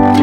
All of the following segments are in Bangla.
Hello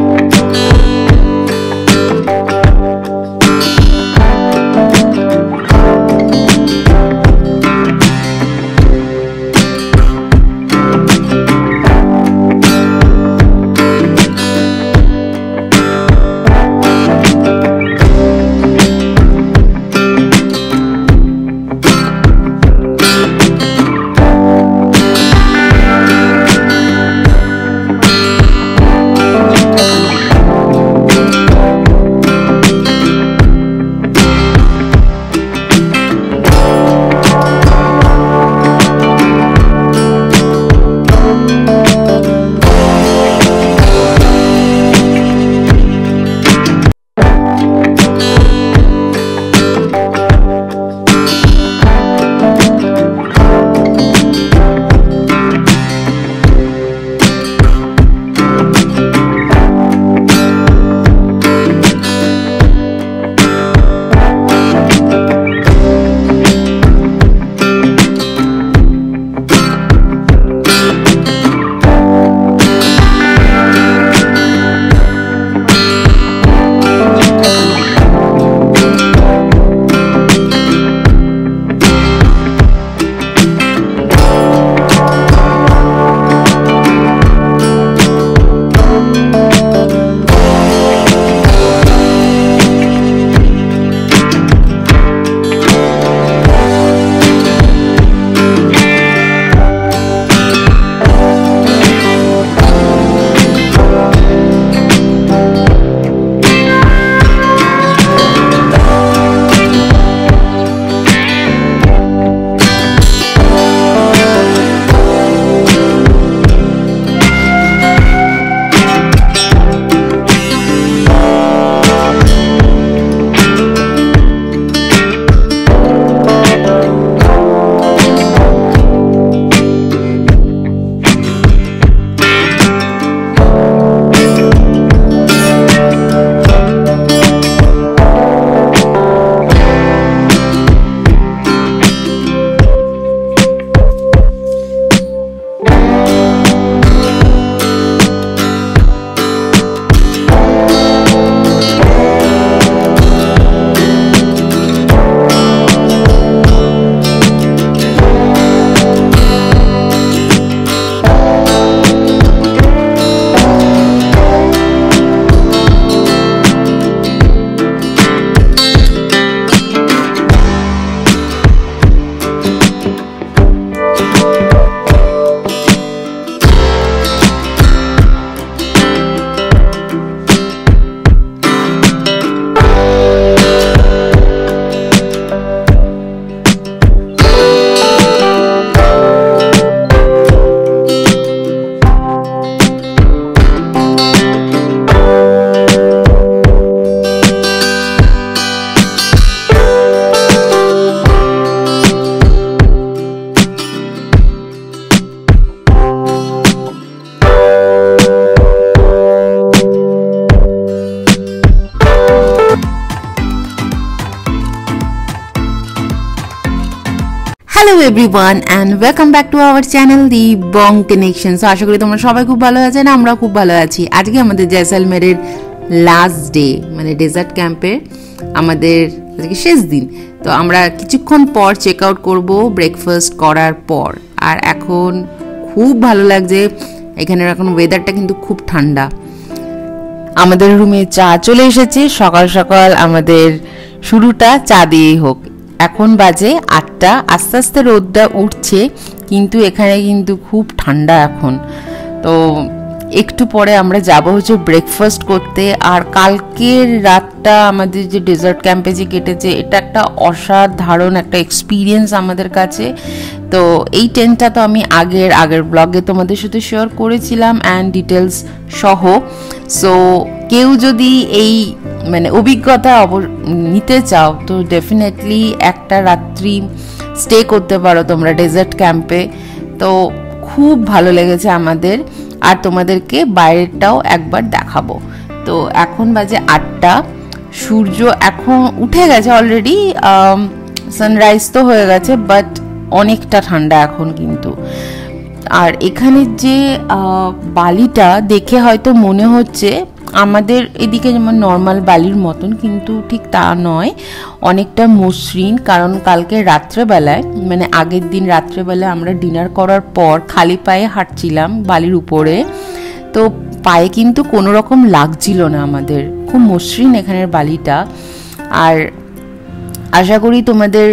everyone and welcome back to our channel The Bong Connection। So আশা করি তোমরা সবাই খুব ভালো আছেন, আমরা খুব ভালো আছি। আজকে আমাদের জয়সলমেরের লাস্ট ডে, মানে ডেজার্ট ক্যাম্পের আমাদের আজকে শেষ দিন। তো আমরা কিছুক্ষণ পর চেক আউট করবো ব্রেকফাস্ট করার পর। আর এখন খুব ভালো লাগছে, এখানের এখন ওয়েদারটা কিন্তু খুব ঠান্ডা। আমাদের রুমে চা চলে এসেছে, সকাল সকাল আমাদের শুরুটা চা দিয়েই হোক। এখন বাজে 8টা, আস্তে আস্তে রোদটা উঠছে, কিন্তু এখানে কিন্তু খুব ঠান্ডা এখন। তো একটু পরে আমরা যাব হচ্ছে ব্রেকফাস্ট করতে। আর কালকের রাতটা আমাদের যে ডেজার্ট ক্যাম্পে যে কেটেছে, এটা একটা অসাধারণ একটা এক্সপিরিয়েন্স আমাদের কাছে। তো এই টেন্টটা তো আমি আগের ব্লগে তোমাদের সাথে শেয়ার করেছিলাম অ্যান্ড ডিটেলস সহ। সো কেউ যদি এই মানে অভিজ্ঞতা নিতে চাও তো ডেফিনেটলি একটা রাত্রি স্টে করতে পারো তোমরা ডেজার্ট ক্যাম্পে। তো খুব ভালো লেগেছে আমাদের, আর তোমাদেরকে বাইরেটাও একবার দেখাবো। তো এখন বাজে 8টা, সূর্য এখন উঠে গেছে অলরেডি, সানরাইজ তো হয়ে গেছে, বাট অনেকটা ঠান্ডা এখন কিন্তু। আর এখানে যে বালিটা দেখে হয়তো মনে হচ্ছে আমাদের এদিকে যেমন নর্মাল বালির মতন, কিন্তু ঠিক তা নয়, অনেকটা মসৃণ। কারণ কালকে রাত্রেবেলায়, মানে আগের দিন রাত্রেবেলায় আমরা ডিনার করার পর খালি পায়ে হাঁটছিলাম বালির উপরে, তো পায়ে কিন্তু কোনো রকম লাগছিল না আমাদের, খুব মসৃণ এখানের বালিটা। আর আশা করি তোমাদের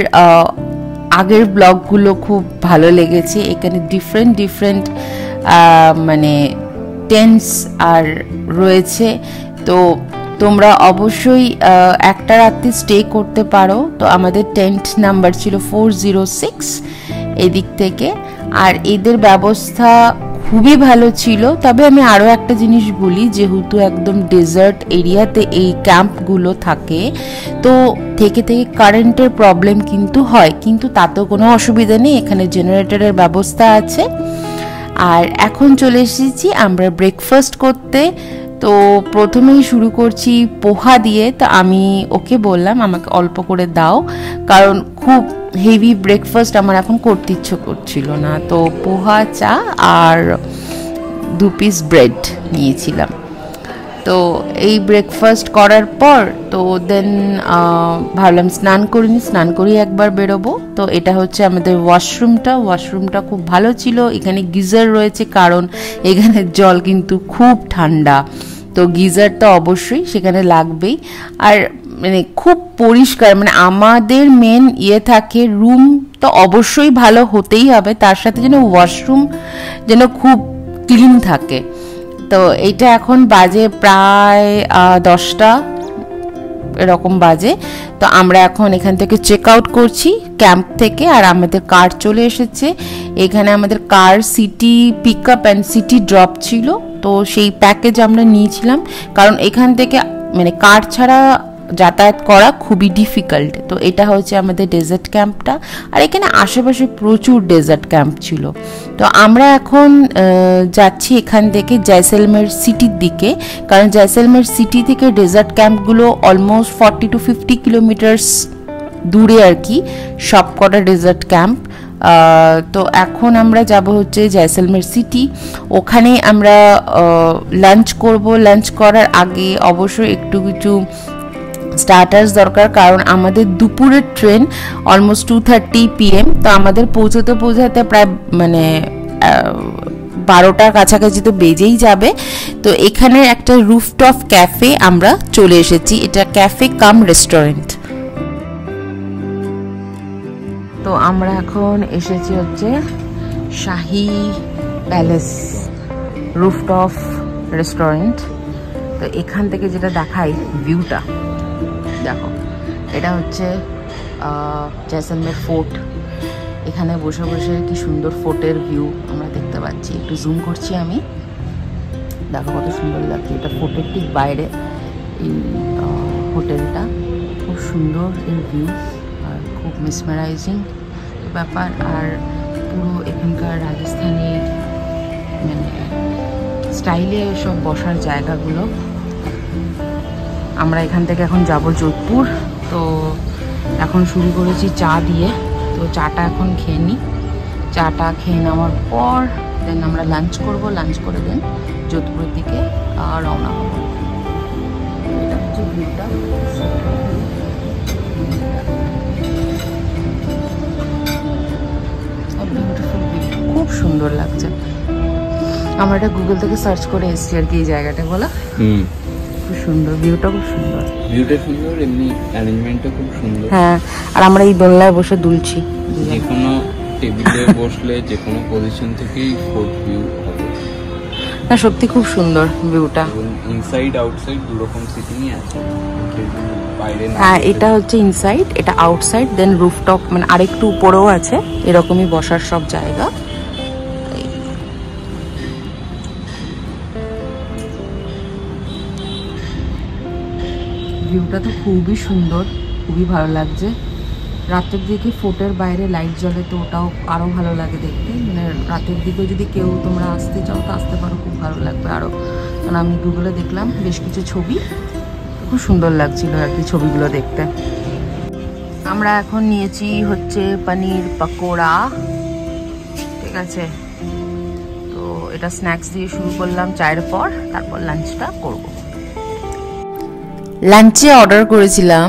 আগের ব্লগগুলো খুব ভালো লেগেছে। এখানে ডিফারেন্ট মানে টেন্টস আর রয়েছে, তো তোমরা অবশ্যই একটা রাত্রি স্টে করতে পারো। তো আমাদের টেন্ট নাম্বার ছিল 406 এদিক থেকে, আর এদের ব্যবস্থা খুবই ভালো ছিল। তবে আমি আরও একটা জিনিস বলি, যেহেতু একদম ডেজার্ট এরিয়াতে এই ক্যাম্পগুলো থাকে, তো থেকে কারেন্টের প্রবলেম কিন্তু হয়, কিন্তু তাতেও কোনো অসুবিধা নেই, এখানে জেনারেটরের ব্যবস্থা আছে। আর এখন চলে এসেছি আমরা ব্রেকফাস্ট করতে। তো প্রথমেই শুরু করছি পোহা দিয়ে। তো আমি ওকে বললাম আমাকে অল্প করে দাও, কারণ খুব হেভি ব্রেকফাস্ট আমার এখন করতে ইচ্ছে করছিল না। তো পোহা, চা আর 2 পিস ব্রেড নিয়েছিলাম। তো এই ব্রেকফাস্ট করার পর তো দেন ভাবলাম স্নান করি একবার বেরোবো। তো এটা হচ্ছে আমাদের ওয়াশরুমটা খুব ভালো ছিল। এখানে গিজার রয়েছে, কারণ এখানে জল কিন্তু খুব ঠান্ডা, তো গিজার তো অবশ্যই সেখানে লাগবেই। আর মানে খুব পরিষ্কার, মানে আমাদের মেন থাকে রুম তো অবশ্যই ভালো হতেই হবে, তার সাথে যেন ওয়াশরুম যেন খুব ক্লিন থাকে। তো এইটা এখন বাজে প্রায় 10টা এরকম বাজে। তো আমরা এখন এখান থেকে চেক আউট করছি ক্যাম্প থেকে, আর আমাদের কার চলে এসেছে। এখানে আমাদের car city pick up and city drop ছিল, তো সেই প্যাকেজ আমরা নিয়েছিলাম, কারণ এখান থেকে মানে কার ছাড়া যাতায়াত করা খুবই ডিফিকাল্ট। তো এটা হচ্ছে আমাদের ডেজার্ট ক্যাম্পটা, আর এখানে আশেপাশে প্রচুর ডেজার্ট ক্যাম্প ছিল। তো আমরা এখন যাচ্ছি এখান থেকে জয়সলমের সিটির দিকে, কারণ জয়সলমের সিটি থেকে ডেজার্ট ক্যাম্পগুলো অলমোস্ট 40 to 50 কিলোমিটার্স দূরে আর কি, সব কটা ডেজার্ট ক্যাম্প। তো এখন আমরা যাব হচ্ছে জয়সলমের সিটি, ওখানে আমরা লাঞ্চ করব। লাঞ্চ করার আগে অবশ্যই একটু কিছু স্টার্টার্স দরকার, কারণ আমাদের দুপুরের ট্রেন অলমোস্ট 2:30 PM। তো আমাদের পৌঁছাতে প্রায় মানে 12টার কাছাকাছি তো বেজেই যাবে। তো এখানে একটা রুফটপ ক্যাফে আমরা চলে এসেছি, এটা ক্যাফে কাম রেস্টুরেন্ট। তো আমরা এখন এসেছি হচ্ছে শাহি প্যালেস রুফটপ রেস্টুরেন্ট। তো এখান থেকে যেটা দেখাই ভিউটা দেখো, এটা হচ্ছে জয়সলমের ফোর্ট। এখানে বসে বসে কি সুন্দর ফোর্টের ভিউ আমরা দেখতে পাচ্ছি। একটু জুম করছি আমি, দেখো কত সুন্দর লাগছে। এটা ফোর্টের ঠিক বাইরে এই হোটেলটা, খুব সুন্দর এই ভিউ, আর খুব মেসমারাইজিং ব্যাপার। আর পুরো এখানকার রাজস্থানি মানে স্টাইলে সব বসার জায়গাগুলো। আমরা এখান থেকে এখন যাব যোধপুর। তো এখন শুরু করেছি চা দিয়ে, তো চাটা এখন খেয়ে নিই। চাটা খেয়ে নেওয়ার পর দেন আমরা লাঞ্চ করব, লাঞ্চ করে দেন যোধপুরের দিকে রওনা হব। এটা হচ্ছে ভিউটা, বিউটিফুল ভিউ, খুব সুন্দর লাগছে। আমরা এটা গুগল থেকে সার্চ করে এসেছি আর কি এই জায়গাটা, বলা খুব সুন্দর, ভিউটা খুব সুন্দর, এমনি অ্যারেঞ্জমেন্টটা খুব সুন্দর। হ্যাঁ, আর আমরা এই দোলনায় বসে দুলছি, যে কোনো টেবিলে বসলে যে কোনো পজিশন থেকেই ফোর্ট ভিউ হবে। না সত্যি খুব সুন্দর ভিউটা। ইনসাইড আউটসাইড দুরকম সিটিংই আছে। হ্যাঁ, এটা হচ্ছে ইনসাইড, এটা আউটসাইড, দেন রুফটপ মানে আরেকটু উপরেও আছে এরকমই বসার সব জায়গা। ভিউটা তো খুবই সুন্দর, খুবই ভালো লাগছে। রাতের দিকে ফোর্টের বাইরে লাইট জ্বলে, তো ওটাও আরও ভালো লাগে দেখতে। মানে রাতের দিকে যদি কেউ তোমরা আসতে চাও তো আসতে পারো, খুব ভালো লাগবে আরও। কারণ আমি গুগলে দেখলাম বেশ কিছু ছবি, খুব সুন্দর লাগছিল আর কি ছবিগুলো দেখতে। আমরা এখন নিয়েছি হচ্ছে পনির পকোড়া, ঠিক আছে। তো এটা স্ন্যাক্স দিয়ে শুরু করলাম চায়ের পর, তারপর লাঞ্চটা করব। লাঞ্চে অর্ডার করেছিলাম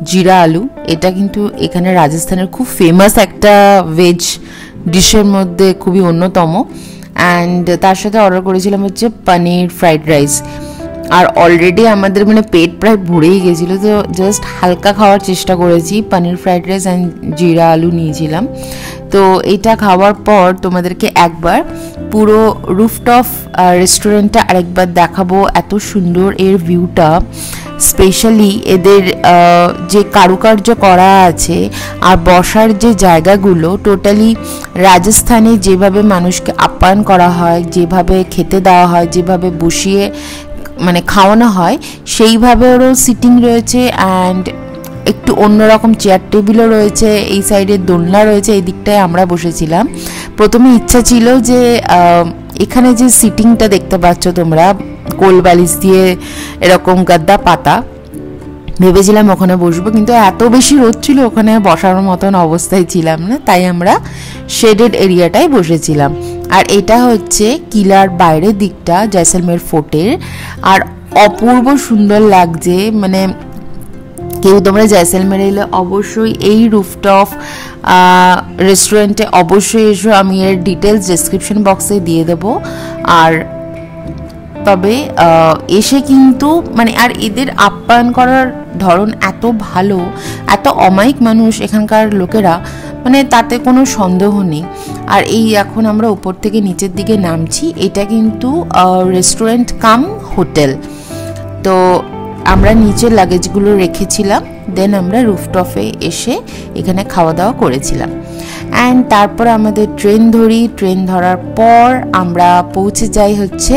জিরা আলু। এটা কিন্তু এখানে রাজস্থানের খুব ফেমাস একটা ভেজ ডিশের মধ্যে খুবই অন্যতম। অ্যান্ড তার সাথে অর্ডার করেছিলাম হচ্ছে পনির ফ্রাইড রাইস। আর অলরেডি আমাদের মানে পেট প্রায় ভরেই গেছিলো, তো জাস্ট হালকা খাওয়ার চেষ্টা করেছি। পনির ফ্রাইড রাইস অ্যান্ড জিরা আলু নিয়েছিলাম। তো এটা খাওয়ার পর তোমাদেরকে একবার পুরো রুফটপ রেস্টুরেন্টটা আরেকবার দেখাবো। এত সুন্দর এর ভিউটা, স্পেশালি এদের যে কারুকার্য করা আছে আর বসার যে জায়গাগুলো, টোটালি রাজস্থানে যেভাবে মানুষকে আপ্যায়ন করা হয়, যেভাবে খেতে দেওয়া হয়, যেভাবে বসিয়ে মানে খাওয়ানো হয়, সেইভাবে ওরও সিটিং রয়েছে। অ্যান্ড একটু অন্যরকম চেয়ার টেবিলও রয়েছে, এই সাইডে দোলনা রয়েছে, এই দিকটায় আমরা বসেছিলাম। প্রথমে ইচ্ছা ছিল যে এখানে যে সিটিংটা দেখতে পাচ্ছ তোমরা, কোল বালিশ দিয়ে এরকম গাদ্দা পাতা, ভেবেছিলাম ওখানে বসবো, কিন্তু এত বেশি রোদ ছিল ওখানে বসার মতন অবস্থায় ছিলাম না, তাই আমরা শেডেড এরিয়াটায় বসেছিলাম। আর এটা হচ্ছে কিলার বাইরের দিকটা জয়সলমের ফোর্টের, আর অপূর্ব সুন্দর লাগছে। মানে কেউ তোমরা জয়সলমেরে এলে অবশ্যই এই রুফটপ রেস্টুরেন্টে অবশ্যই এসো। আমি এর ডিটেলস ডেসক্রিপশন বক্সে দিয়ে দেবো। আর তবে এসে কিন্তু মানে আর এদের আপ্যায়ন করার ধরন এত ভালো, এত অমায়িক মানুষ এখানকার লোকেরা, মানে তাতে কোনো সন্দেহ নেই। আর এই এখন আমরা উপর থেকে নিচের দিকে নামছি, এটা কিন্তু রেস্টুরেন্ট কাম হোটেল। তো আমরা নিচের লাগেজগুলো রেখেছিলাম, দেন আমরা রুফটপে এসে এখানে খাওয়া দাওয়া করেছিলাম। অ্যান্ড তারপর আমাদের ট্রেন ধরি। ট্রেন ধরার পর আমরা পৌঁছে যাই হচ্ছে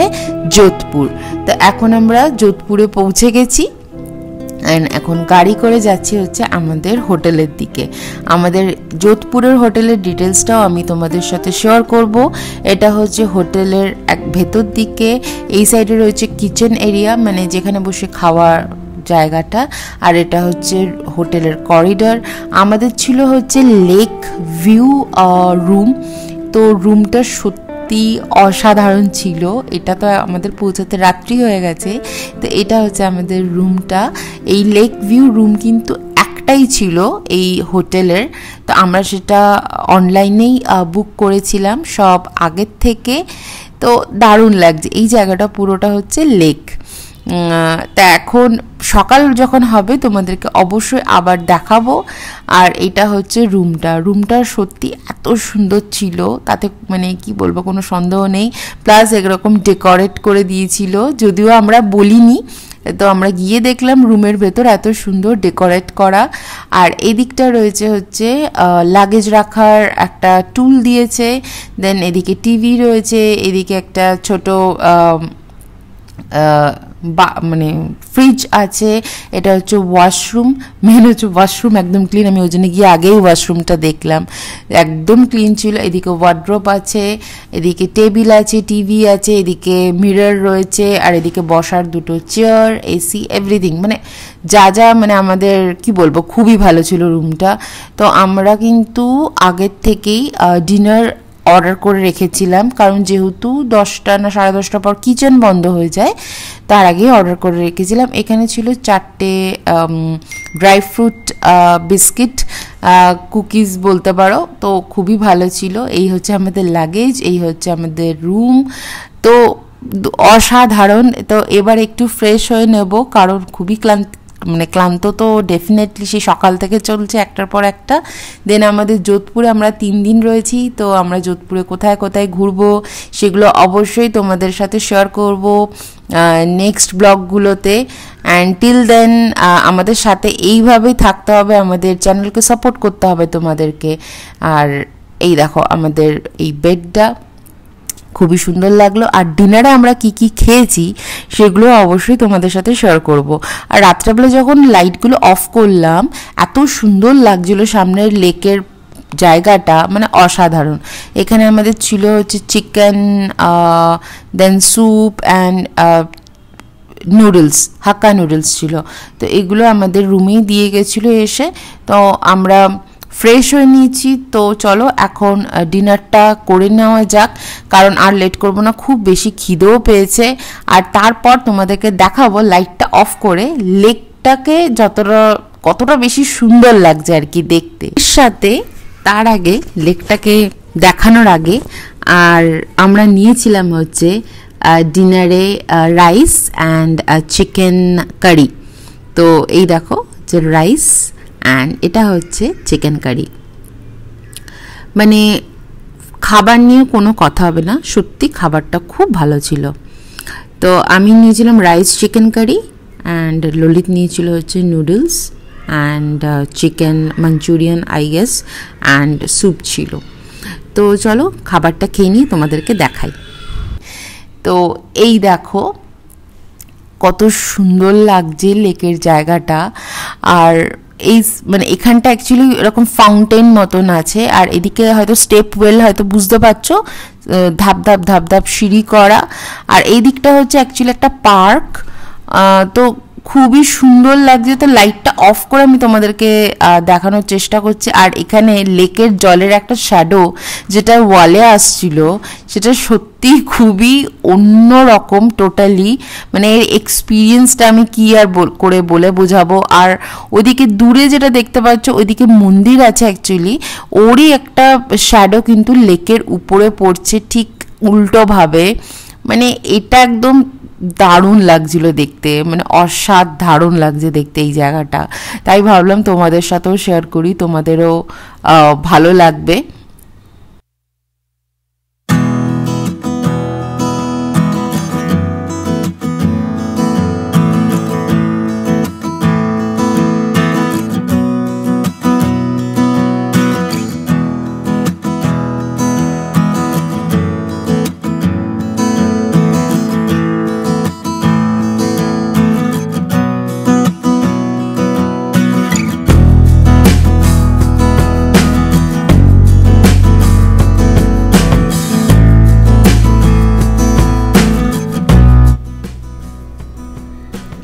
যোধপুর। তো এখন আমরা যোধপুরে পৌঁছে গেছি, অ্যান্ড এখন গাড়ি করে যাচ্ছি হচ্ছে আমাদের হোটেলের দিকে। আমাদের যোধপুরের হোটেলের ডিটেলসটাও আমি তোমাদের সাথে শেয়ার করব। এটা হচ্ছে হোটেলের এক ভেতর দিকে, এই সাইডে রয়েছে কিচেন এরিয়া, মানে যেখানে বসে খাওয়ার জায়গাটা, আর এটা হচ্ছে হোটেলের করিডর। আমাদের ছিল হচ্ছে লেক ভিউ রুম। তো রুমটা সত্যি অসাধারণ ছিল। এটা তো আমাদের পৌঁছাতে রাত্রি হয়ে গেছে। তো এটা হচ্ছে আমাদের রুমটা। এই লেক ভিউ রুম কিন্তু একটাই ছিল এই হোটেলের। তো আমরা সেটা অনলাইনেই বুক করেছিলাম সব আগের থেকে। তো দারুণ লাগছে, এই জায়গাটা পুরোটা হচ্ছে লেক। তা এখন সকাল যখন হবে তোমাদেরকে অবশ্যই আবার দেখাবো। আর এটা হচ্ছে রুমটা সত্যি এত সুন্দর ছিল, তাতে মানে কি বলবো, কোনো সন্দেহ নেই। প্লাস এরকম ডেকোরেট করে দিয়েছিল, যদিও আমরা বলিনি। তো আমরা গিয়ে দেখলাম রুমের ভেতর এত সুন্দর ডেকোরেট করা। আর এদিকটা রয়েছে হচ্ছে লাগেজ রাখার একটা টুল দিয়েছে, দেন এদিকে টিভি রয়েছে, এদিকে একটা ছোট মানে ফ্রিজ আছে। এটা হচ্ছে ওয়াশরুম, মেন হচ্ছে ওয়াশরুম একদম ক্লিন। আমি ওই জন্য গিয়ে আগেই ওয়াশরুমটা দেখলাম, একদম ক্লিন ছিল। এদিকে ওয়ার্ড্রোব আছে, এদিকে টেবিল আছে, টিভি আছে, এদিকে মিরর রয়েছে, আর এদিকে বসার দুটো চেয়ার, এসি, এভরিথিং, মানে যা যা মানে আমাদের কি বলবো, খুবই ভালো ছিল রুমটা। তো আমরা কিন্তু আগের থেকেই ডিনার অর্ডার করে রেখেছিলাম, কারণ যেহেতু 10টা না 10:30 পর কিচেন বন্ধ হয়ে যায়, তার আগেই অর্ডার করে রেখেছিলাম। এখানে ছিল 4টে ড্রাই ফ্রুট বিস্কিট, কুকিজ বলতে পারো। তো খুবই ভালো ছিল। এই হচ্ছে আমাদের লাগেজ, এই হচ্ছে আমাদের রুম। তো অসাধারণ। তো এবার একটু ফ্রেশ হয়ে নেব, কারণ খুবই ক্লান্ত তো ডেফিনেটলি সেই সকাল থেকে চলছে একটার পর একটা। দেন আমাদের যোধপুরে আমরা 3 দিন রয়েছি। তো আমরা যোধপুরে কোথায় কোথায় ঘুরবো সেগুলো অবশ্যই তোমাদের সাথে শেয়ার করব নেক্সট ব্লগগুলোতে। অ্যান্ড টিল দেন আমাদের সাথে এইভাবেই থাকতে হবে, আমাদের চ্যানেলকে সাপোর্ট করতে হবে তোমাদেরকে। আর এই দেখো আমাদের এই বেডটা খুবই সুন্দর লাগলো। আর ডিনারে আমরা কি কি খেয়েছি সেগুলো অবশ্যই তোমাদের সাথে শেয়ার করব। আর রাত্রেবেলা যখন লাইটগুলো অফ করলাম, এত সুন্দর লাগছিল সামনের লেকের জায়গাটা, মানে অসাধারণ। এখানে আমাদের ছিল হচ্ছে chicken, then soup and noodles, hakka noodles ছিল। তো এগুলো আমাদের রুমেই দিয়ে গেছিলো এসে। তো আমরা ফ্রেশ হয়ে নিয়েছি। তো চলো এখন ডিনারটা করে নেওয়া যাক, কারণ আর লেট করবো না, খুব বেশি খিদেও পেয়েছে। আর তারপর তোমাদেরকে দেখাবো লাইটটা অফ করে লেক লেকটাকে কতটা বেশি সুন্দর লাগছে আর কি দেখতে। এর সাথে তার আগে লেকটাকে দেখানোর আগে আর আমরা নিয়েছিলাম হচ্ছে ডিনারে রাইস অ্যান্ড চিকেন কারি। তো এই দেখো যে রাইস অ্যান্ড এটা হচ্ছে চিকেন কারি, মানে খাবার নিয়ে কোনো কথা হবে না, সত্যি খাবারটা খুব ভালো ছিল। তো আমি নিয়েছিলাম rice chicken curry and Lalit নিয়েছিল হচ্ছে noodles and chicken manchurian I guess and soup ছিল। তো চলো খাবারটা খেয়ে নিয়ে তোমাদেরকে দেখাই। তো এই দেখো কত সুন্দর লাগছে লেকের জায়গাটা, আর এই মানে এখানটা অ্যাকচুয়ালি এরকম ফাউন্টেন মতন আছে, আর এদিকে হয়তো স্টেপ ওয়েল, হয়তো বুঝতে পারছো, ধাপ ধাপ ধাপ ধাপ সিঁড়ি করা, আর এই দিকটা হচ্ছে অ্যাকচুয়ালি একটা পার্ক। তো খুবই সুন্দর লাগছে। তো লাইটটা অফ করে আমি তোমাদেরকে দেখানোর চেষ্টা করছি। আর এখানে লেকের জলের একটা শ্যাডো যেটা ওয়ালে আসছিল, সেটা সত্যি খুবই অন্য রকম টোটালি, মানে এর এক্সপিরিয়েন্সটা আমি কি আর করে বলে বোঝাবো। আর ওইদিকে দূরে যেটা দেখতে পাচ্ছ ওইদিকে মন্দির আছে, অ্যাকচুয়ালি ওরই একটা শ্যাডো কিন্তু লেকের উপরে পড়ছে ঠিক উল্টোভাবে। মানে এটা একদম দারুণ লাগছিল দেখতে, মানে অসাধারণ লাগছে দেখতে এই জায়গাটা। তাই ভাবলাম তোমাদের সাথেও শেয়ার করি, তোমাদেরও ভালো লাগবে।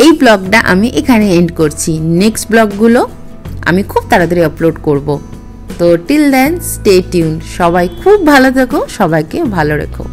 এই ব্লগটা আমি এখানে এন্ড করছি। নেক্সট ব্লগগুলো আমি খুব তাড়াতাড়ি আপলোড করব। তো টিল দেন স্টে টিউন। সবাই খুব ভালো থেকো, সবাইকে ভালো রেখো।